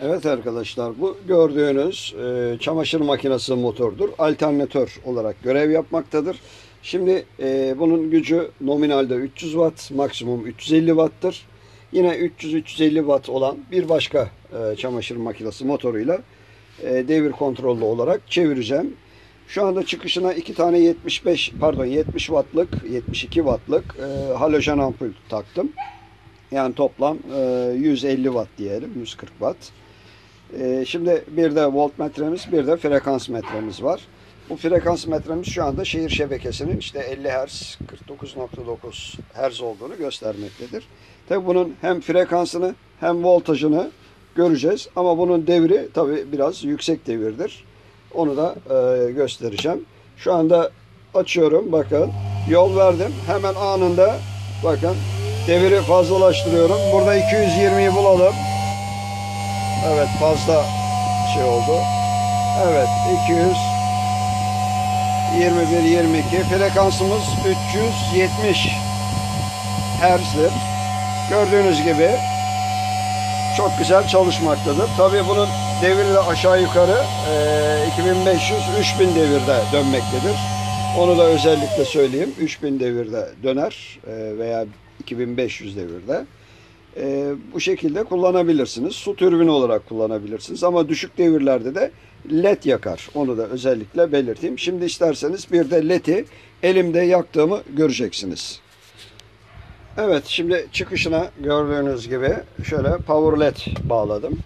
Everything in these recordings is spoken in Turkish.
Evet arkadaşlar, bu gördüğünüz çamaşır makinesi motordur. Alternatör olarak görev yapmaktadır. Şimdi bunun gücü nominalde 300 watt, maksimum 350 watt'tır. Yine 300-350 watt olan bir başka çamaşır makinesi motoruyla devir kontrollü olarak çevireceğim. Şu anda çıkışına iki tane 70 wattlık, 72 wattlık halojen ampul taktım. Yani toplam 150 watt diyelim, 140 watt. Şimdi bir de voltmetremiz, bir de frekans metremiz var. Bu frekans metremiz şu anda şehir şebekesinin işte 50 Hz, 49.9 Hz olduğunu göstermektedir. Tabi bunun hem frekansını hem voltajını göreceğiz. Ama bunun devri tabi biraz yüksek devirdir. Onu da göstereceğim. Şu anda açıyorum, bakın. Yol verdim. Hemen anında bakın deviri fazlalaştırıyorum. Burada 220'yi bulalım. Evet, fazla şey oldu. Evet, 221, 22. Frekansımız 370 Hz'dir. Gördüğünüz gibi çok güzel çalışmaktadır. Tabii bunun devri de aşağı yukarı 2500-3000 devirde dönmektedir. Onu da özellikle söyleyeyim. 3000 devirde döner veya 2500 devirde. Bu şekilde kullanabilirsiniz. Su türbini olarak kullanabilirsiniz. Ama düşük devirlerde de led yakar. Onu da özellikle belirteyim. Şimdi isterseniz bir de led'i elimde yaktığımı göreceksiniz. Evet, şimdi çıkışına gördüğünüz gibi şöyle power led bağladım.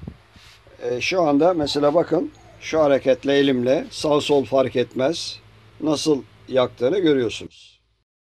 Şu anda mesela bakın, şu hareketle elimle sağ sol fark etmez nasıl yaktığını görüyorsunuz.